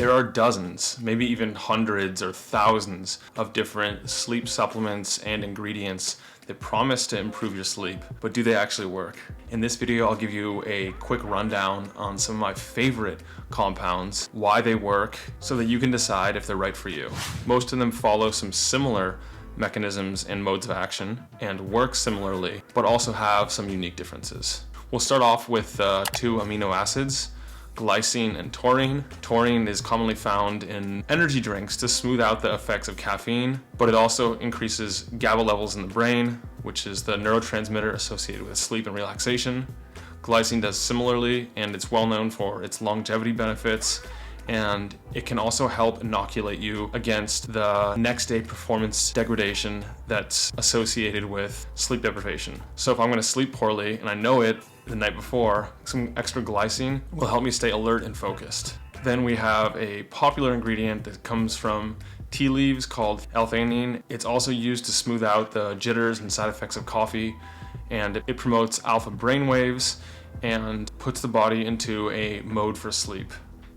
There are dozens, maybe even hundreds or thousands of different sleep supplements and ingredients that promise to improve your sleep, but do they actually work? In this video, I'll give you a quick rundown on some of my favorite compounds, why they work, so that you can decide if they're right for you. Most of them follow some similar mechanisms and modes of action and work similarly, but also have some unique differences. We'll start off with two amino acids, Glycine and Taurine. Taurine is commonly found in energy drinks to smooth out the effects of caffeine, but it also increases GABA levels in the brain, which is the neurotransmitter associated with sleep and relaxation. Glycine does similarly, and it's well known for its longevity benefits, and it can also help inoculate you against the next day performance degradation that's associated with sleep deprivation. So if I'm going to sleep poorly and I know it the night before, some extra glycine will help me stay alert and focused. Then we have a popular ingredient that comes from tea leaves called L-Theanine. It's also used to smooth out the jitters and side effects of coffee, and it promotes alpha brainwaves and puts the body into a mode for sleep.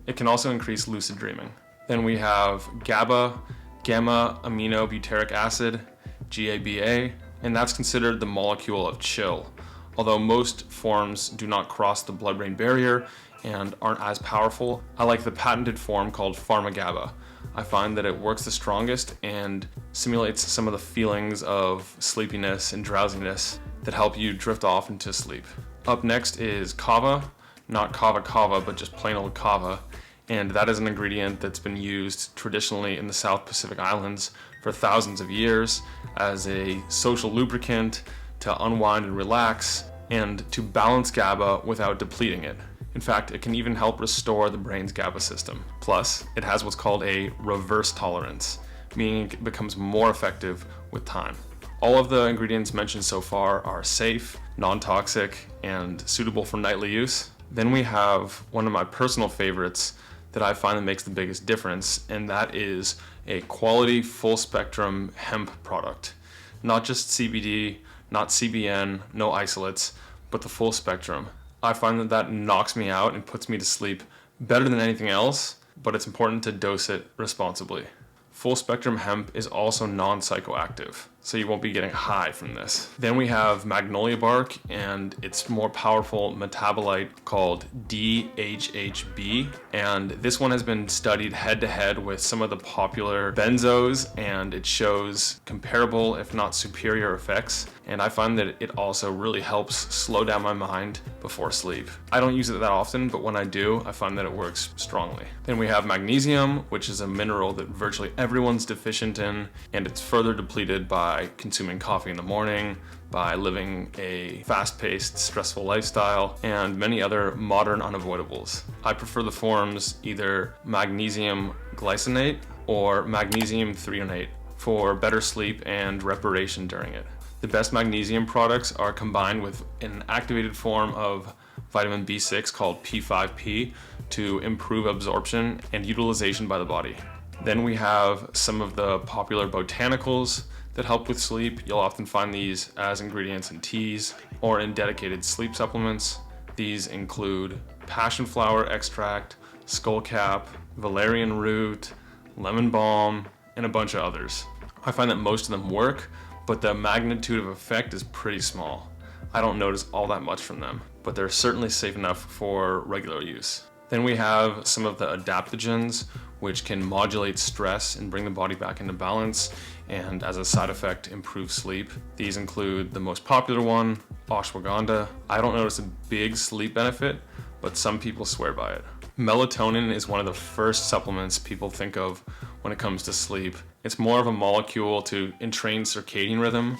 It can also increase lucid dreaming. Then we have GABA, gamma amino butyric acid, GABA, and that's considered the molecule of chill. Although most forms do not cross the blood-brain barrier and aren't as powerful, I like the patented form called pharma-GABA. I find that it works the strongest and simulates some of the feelings of sleepiness and drowsiness that help you drift off into sleep. Up next is KAVA, not KAVA, but just plain old KAVA. And that is an ingredient that's been used traditionally in the South Pacific Islands for thousands of years as a social lubricant to unwind and relax, and to balance GABA without depleting it. In fact, it can even help restore the brain's GABA system. Plus, it has what's called a reverse tolerance, meaning it becomes more effective with time. All of the ingredients mentioned so far are safe, non-toxic, and suitable for nightly use. Then we have one of my personal favorites that I find that makes the biggest difference, and that is a quality full-spectrum hemp product. Not just CBD, not CBN, no isolates, but the full spectrum. I find that knocks me out and puts me to sleep better than anything else, but it's important to dose it responsibly. Full spectrum hemp is also non-psychoactive, so you won't be getting high from this. Then we have Magnolia bark and its more powerful metabolite called DHH-B, and this one has been studied head-to-head with some of the popular benzos, and it shows comparable if not superior effects, and I find that it also really helps slow down my mind before sleep. I don't use it that often, but when I do, I find that it works strongly. Then we have magnesium, which is a mineral that virtually everyone's deficient in, and it's further depleted by consuming coffee in the morning, by living a fast-paced, stressful lifestyle, and many other modern unavoidables. I prefer the forms either magnesium glycinate or magnesium threonate for better sleep and reparation during it. The best magnesium products are combined with an activated form of vitamin B6 called P5P to improve absorption and utilization by the body. Then we have some of the popular botanicals that help with sleep. You'll often find these as ingredients in teas or in dedicated sleep supplements. These include passion flower extract, skullcap, valerian root, lemon balm, and a bunch of others. I find that most of them work, but the magnitude of effect is pretty small. I don't notice all that much from them, but they're certainly safe enough for regular use. Then we have some of the adaptogens, which can modulate stress and bring the body back into balance, and as a side effect, improve sleep. These include the most popular one, ashwagandha. I don't notice a big sleep benefit, but some people swear by it. Melatonin is one of the first supplements people think of when it comes to sleep. It's more of a molecule to entrain circadian rhythm,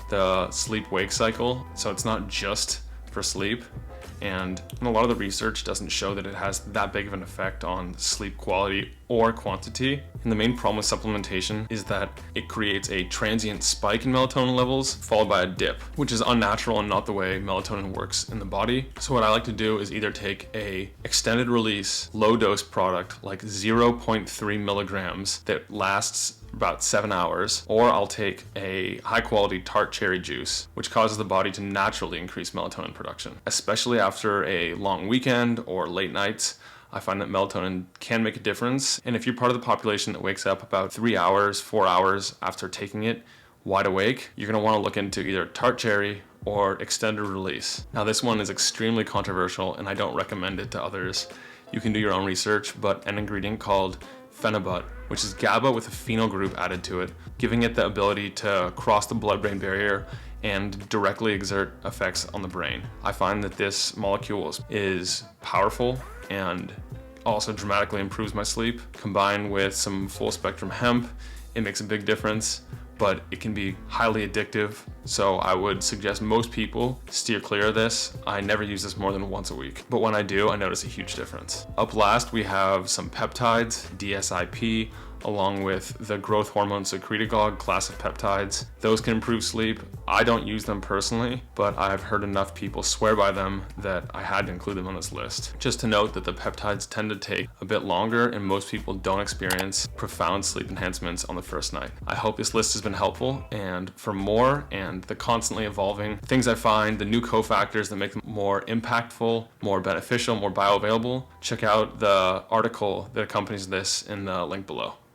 the sleep-wake cycle, so it's not just for sleep. And a lot of the research doesn't show that it has that big of an effect on sleep quality or quantity. And the main problem with supplementation is that it creates a transient spike in melatonin levels followed by a dip, which is unnatural and not the way melatonin works in the body. So what I like to do is either take a extended release low dose product like 0.3 milligrams that lasts about 7 hours, or I'll take a high quality tart cherry juice, which causes the body to naturally increase melatonin production. Especially after a long weekend or late nights, I find that melatonin can make a difference. And if you're part of the population that wakes up about 3 hours, 4 hours after taking it wide awake, you're gonna wanna look into either tart cherry or extended release. Now this one is extremely controversial and I don't recommend it to others. You can do your own research, but an ingredient called Phenibut, which is GABA with a phenyl group added to it, giving it the ability to cross the blood-brain barrier and directly exert effects on the brain. I find that this molecule is powerful and also dramatically improves my sleep. Combined with some full-spectrum hemp, it makes a big difference, but it can be highly addictive. So I would suggest most people steer clear of this. I never use this more than once a week, but when I do, I notice a huge difference. Up last, we have some peptides, DSIP, along with the growth hormone secretagogue class of peptides. Those can improve sleep. I don't use them personally, but I've heard enough people swear by them that I had to include them on this list. Just to note that the peptides tend to take a bit longer and most people don't experience profound sleep enhancements on the first night. I hope this list has been helpful, and for more and the constantly evolving things I find, the new cofactors that make them more impactful, more beneficial, more bioavailable, check out the article that accompanies this in the link below.